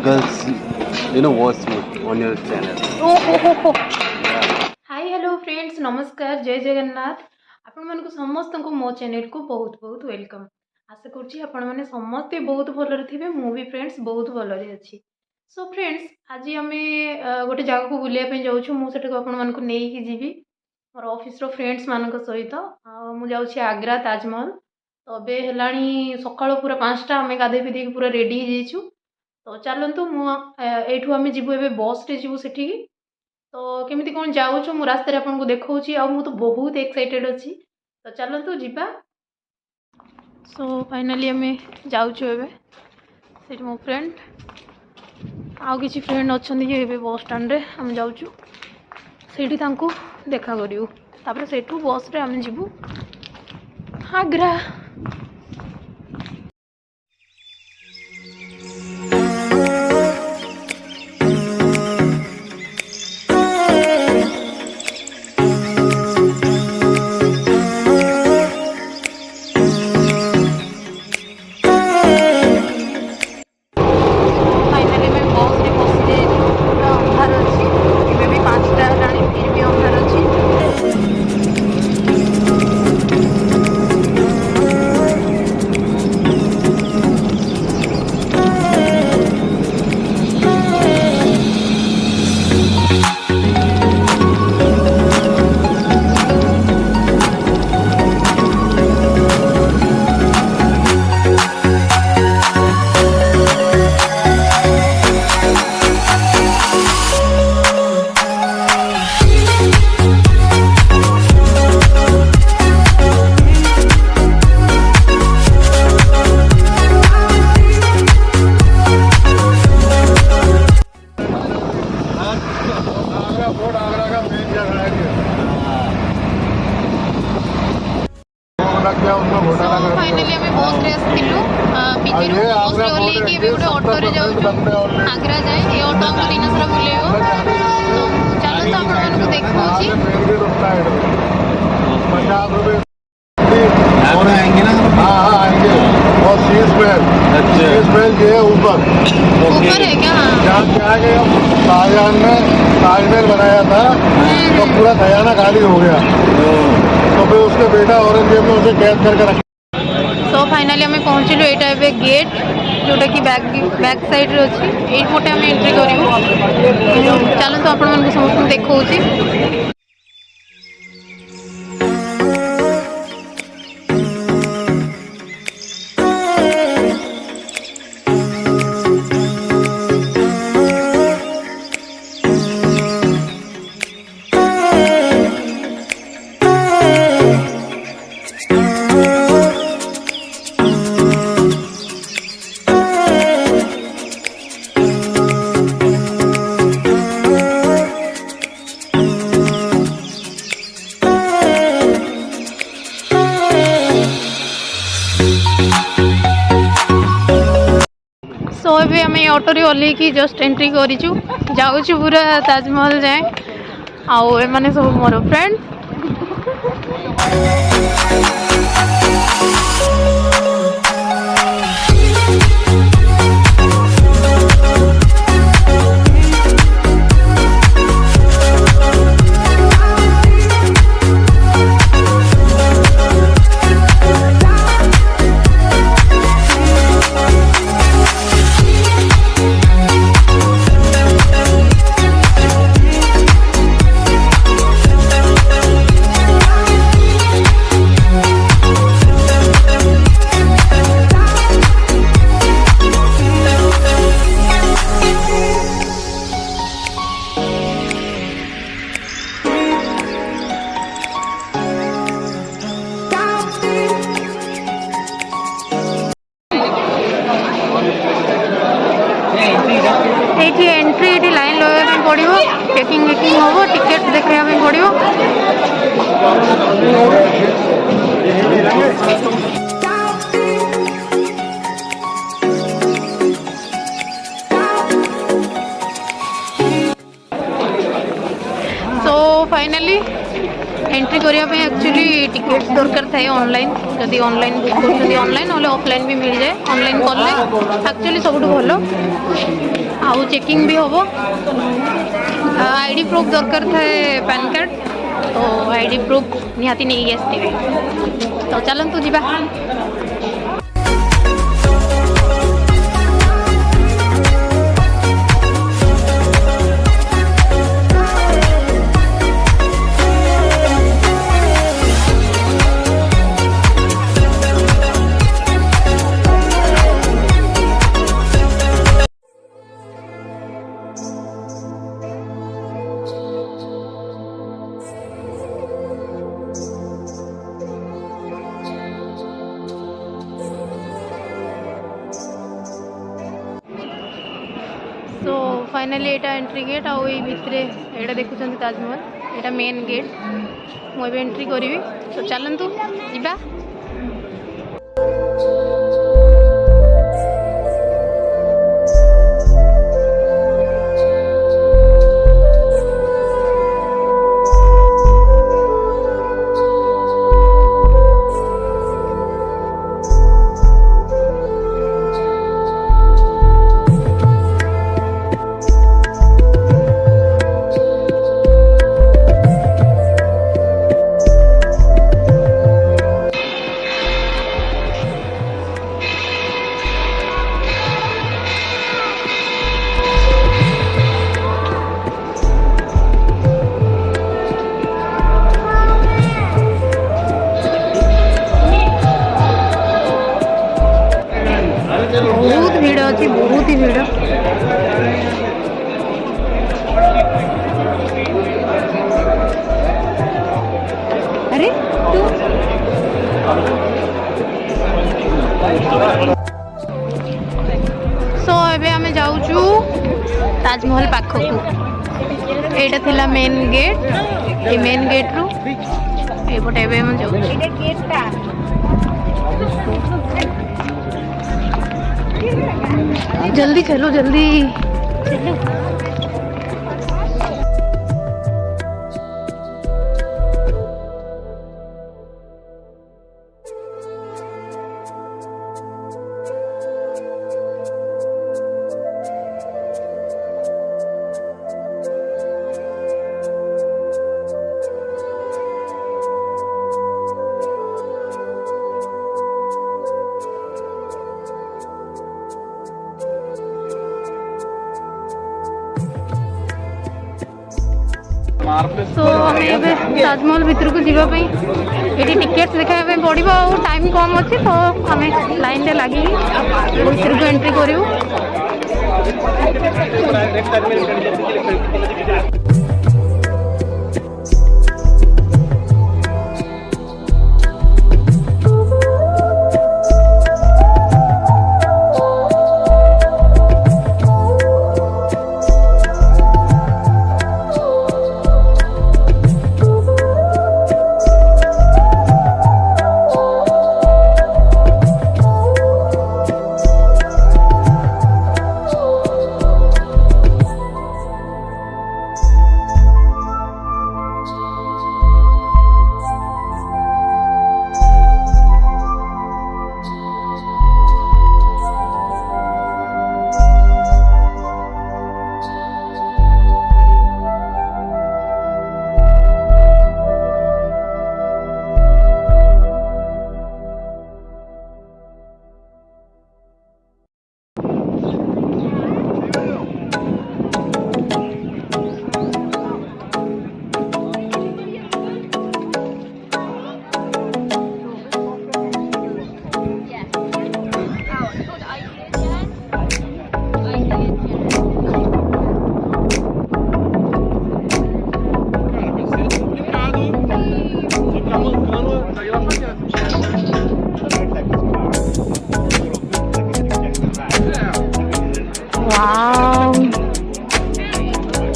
girls, watch me on your channel. ओहो hi hello friends नमस्कार जय जगन्नाथ आपण मानक समस्त को मो चैनल को बहुत बहुत वेलकम। आशा करुँची आपण मैंने समस्ते बहुत भलरे थे भी फ्रेंड्स बहुत भलरे अच्छी। सो फ्रेंड्स आज आम गोटे जगह को बुलायापी जाऊँ मुझे आपण मानक नहीं जीवी मोर ऑफिस रो फ्रेंड्स मान सहित मुझे आग्रा ताजमहल। तो अबे है सका पूरा 5टा आम गाधे पीधे पूरा रेडी हो तो चलतु मुठू आम जीवु ए बस रे जीवु सेठी तो केमिति कौन जाऊँ मु रास्ते आपको देखी मु तो बहुत एक्साइटेड अच्छी तो चलतु जीवा। सो फाइनाली आम जाऊँ मो फ्रेंड आउ कि फ्रेंड अच्छा बस स्टैंड रे आम जाऊँ से देखा करूँ तापर सेठू बस रे आम जीवु आग्रा। फाइनली आम बस रे आसलु पिजिरु बस रे ओल्लैकि गोटे ऑटो रे जाऊँ आग्रा जाए ये ऑटो हमको दिन सारा बुलेब तो चलो तो आपको देखी ऊपर है क्या? ताजमहल बनाया था तो पूरा खजाना खाली हो गया तो फिर उसके बेटा औरंगजेब ने उसे कैद करके रखा। सो फाइनाली आम पहुँचलु यहाँ ए गेट जोटा कि बैक साइड रे अच्छी ये पटे आम एंट्री करूँ चलते तो आपण समस्त देखा। तो अभी आम ऑटो रे ओल्लैकि जस्ट एंट्री करूँ जाऊँ पूरा ताजमहल जाए आउ एमाने सब मोर फ्रेंड। एंट्री ये लाइन लगे पड़ो चेकिंग वेकिंग हम टिकेट देखा पड़ो। सो फाइनली एंट्री करने एक्चुअली टिकेट दरकार थाए ऑनलाइन जदि ऑनलाइन बुक कर ऑनलाइन ना ऑफलाइन भी मिल जाए ऑनलाइन कले एक्चुअली सब भल। आउ चेकिंग भी होबो आईडी प्रूफ दरकार थाए पैन कार्ड तो आईडी प्रूफ निहाती नहीं आसथिबे तो चलंतु जिबा तो फाइनली एटा एंट्री गेट आउ भितर एटा देखुं ताजमहल एटा मेन गेट मुझे एंट्री करी तो चलतु जा बहुत भीड़ अच्छी बहुत ही भीड़ अरे तू सो एबे आमे जाउछु ताजमहल पाखकू एटा थिला मेन गेट ए मेन गेट रु एपटे एबे हम जाउछु एटा गेटटा जल्दी चलो जल्दी चलो तो हमें ताजमहल भितर को जावाई ये टिकेट देखा पड़ो और टाइम कम अच्छे तो आम लाइन रे लगी भितर को एंट्री करूँ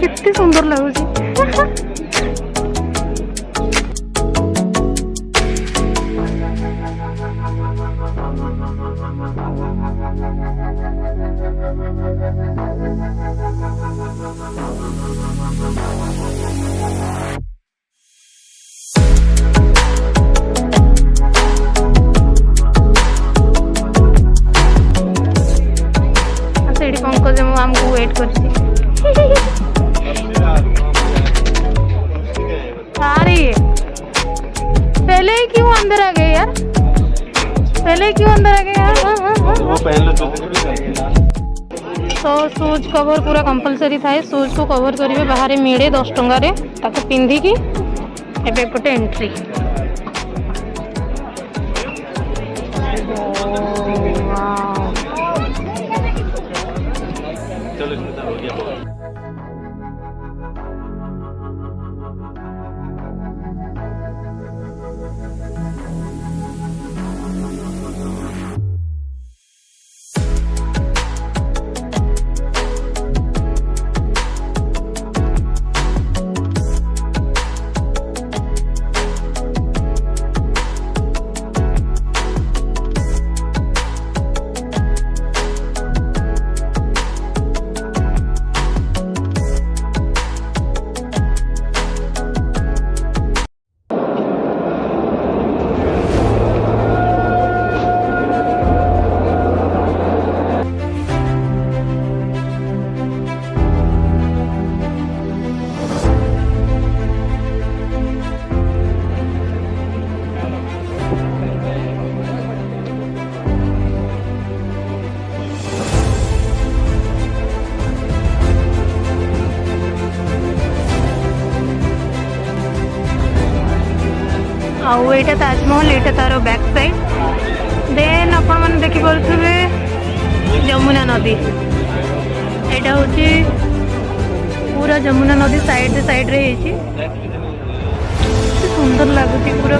केते सुंदर लगुच पंकज आमको वेट कर पहले ही क्यों अंदर आ गए यार, पहले ही क्यों अंदर आ गए यार। वो पहन लो तो शूज कवर पूरा कंपलसरी थाए, शूज को कवर करेंगे बाहर मिले 10 टंकार ताको पिंधिकी एबे पटे एंट्री। चलो इसमें हो गया। आउ एटा ताजमहल, एटा तार बैक साइड। देन आपण मैंने देखी पारे जमुना नदी, एटा हूँ पूरा जमुना नदी साइड साइड रे है, सुंदर लगुच पूरा।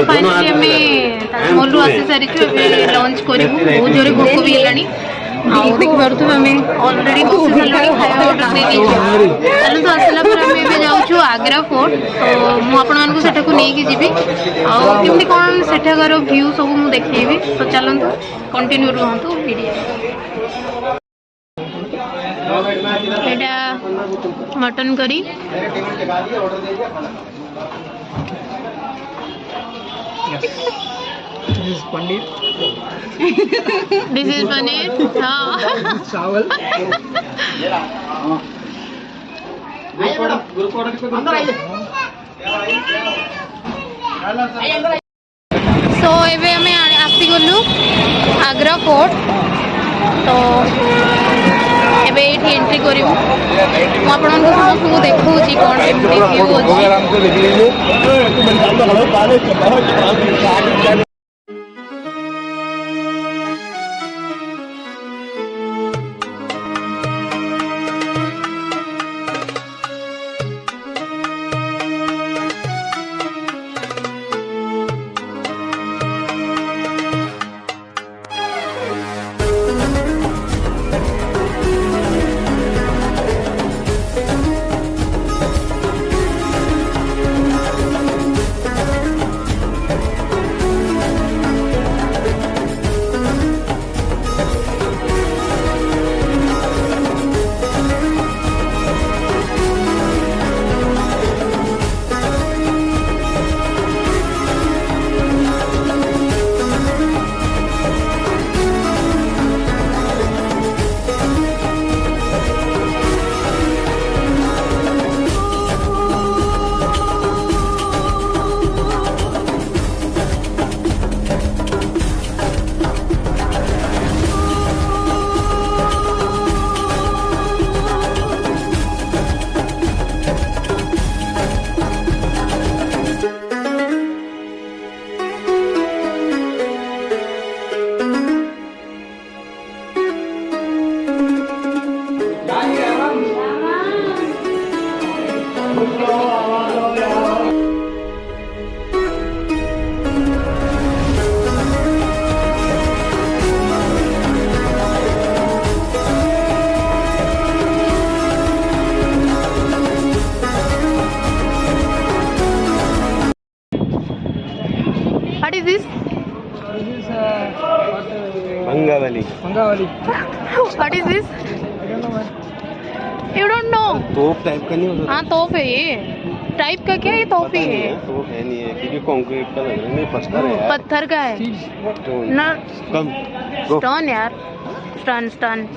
फाइनाली आम ताजमहल आसी सारी लंच करूँ, बहुत जोर भोक भी है। देखिपे आम अलरेडी बसी सारे खाया अर्डर दे चलो तो आसला आम जाऊँ आग्रा फोर्ट। तो मुझे नहीं जी आमती कौन सेठाकार व्यू सब मुझे देखी। तो चलतु continue रुहतु video. Etah mutton curry, This is paneer. This is paneer. Chawal. सो एबे हमें आसी गलु आग्रा फोर्ट। तो एबे एठी एंट्री करिवु। मु आपन को समस्त को देखौची कोन एंट्री व्यू अछि। पंगावाली पंगावाली what is this? I don't know man. You don't know? तोप टाइप का नहीं होता? हाँ तोप है ये। टाइप का क्या? ये तोप पता ही नहीं है। है, तोप है नहीं है क्योंकि कंक्रीट का लग रहा है। नहीं पत्थर है यार। पत्थर का है स्टोन। ना? कम गो। स्टोन यार, stone stone.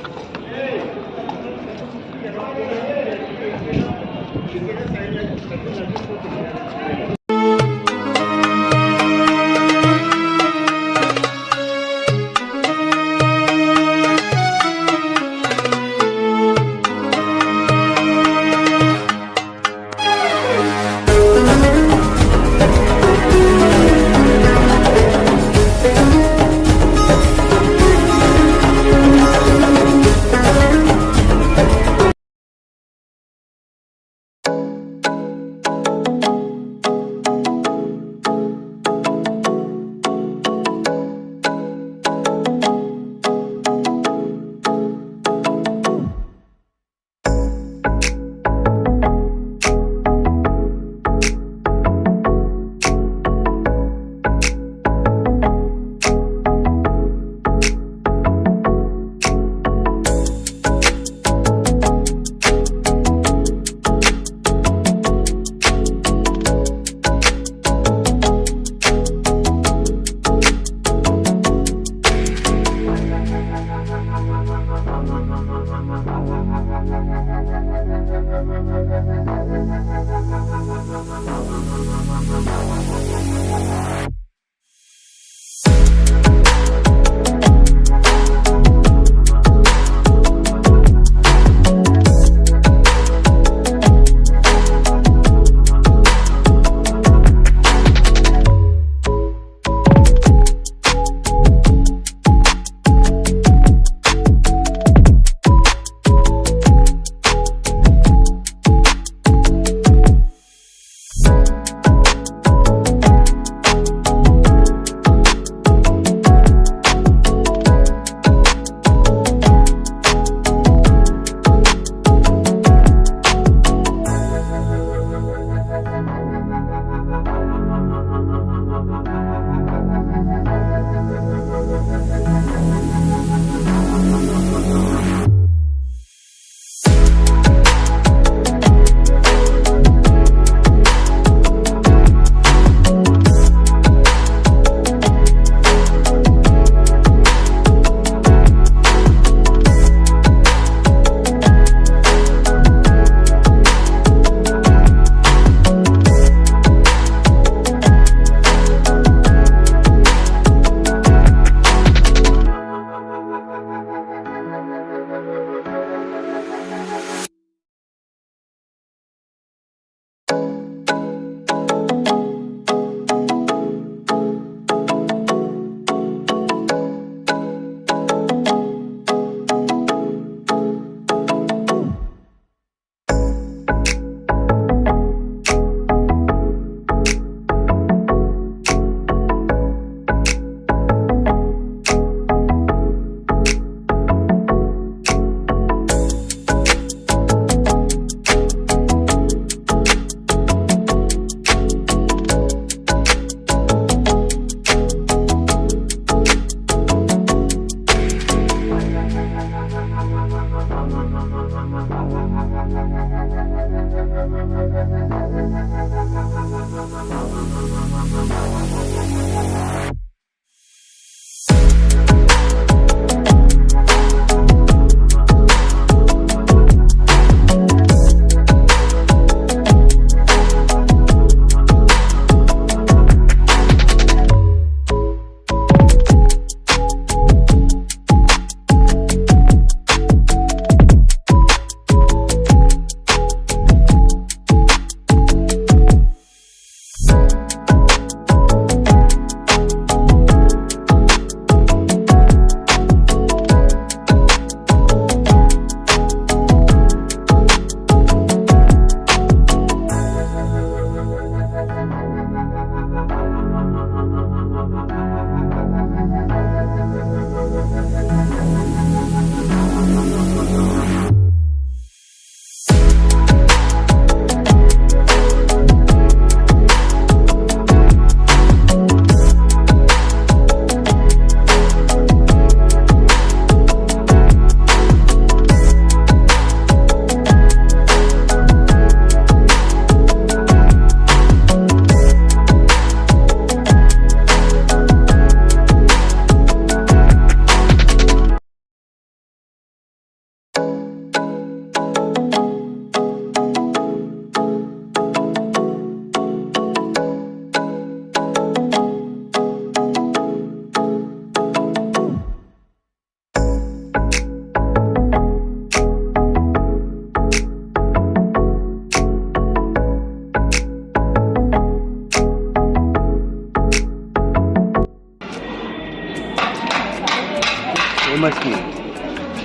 They must be.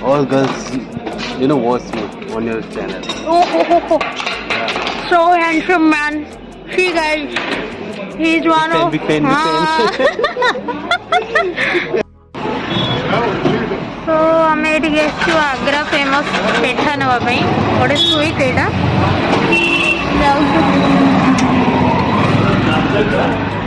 All girls, you know, watch me on your channel. Oh. So handsome man. See guys, he is one of. Big fan. So ଆମେ ଏଠିକି ଆସିଛୁ ଆଗ୍ରା ଫେମସ୍ ପେଠା ନେବା ପାଇଁ ଗୋଟେ ସୁଇଟ୍ ଏଇଟା ଯାଉଛୁ।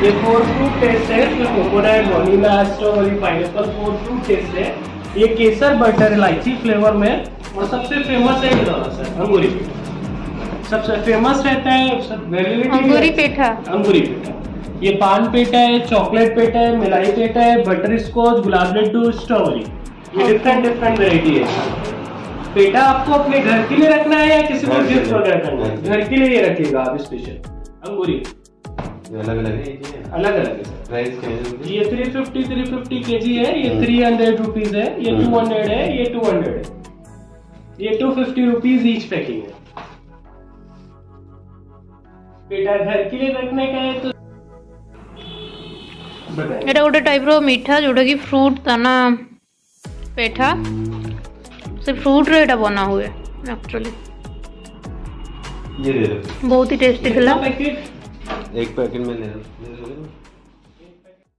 ये 4 फ्रूट टेस्ट है, इसमें coconut, vanilla, strawberry, pineapple 4 fruit taste है। ये केसर बटर इलायची फ्लेवर में और सबसे फेमस है ये वाला सर अंगूरी पेठा। सबसे फेमस रहता है अंगूरी पेठा। अंगूरी पेठा। ये पान पेठा है, चॉकलेट पेठा है, मलाई पेठा है, बटर स्कॉच, गुलाब लड्डू, स्ट्रॉबेरी, ये डिफरेंट वेराइटी है। पेठा आपको अपने घर के लिए रखना है या किसी को गिफ्ट वगैरह करना है? घर के लिए ये रखिएगा आप स्पेशल अंगूरी। अलग अलग है अलग अलग है सर। प्राइस क्या है? ये 350 केजी है, ये 300 रुपीज है, ये 200 है, ये 200 है, ये 250 रुपीज ईच पैकिंग है। पेटा घर के लिए रखने का है तो बताइए। ଏଇଟା ଗୋଟେ ଟାଇପ୍ର ମିଠା ଯୋଉଟାକି ଫ୍ରୁଟ୍ ତା ନା ପେଠା ସେ ଫ୍ରୁଟ୍ରେ ଏଇଟା ବନା ହୁଏ ଆକ୍ଚୁଆଲି ये दे दो। ବହୁତ ହି ଟେଷ୍ଟି ଥିଲା। पैकेट एक पैकेट में ले लो।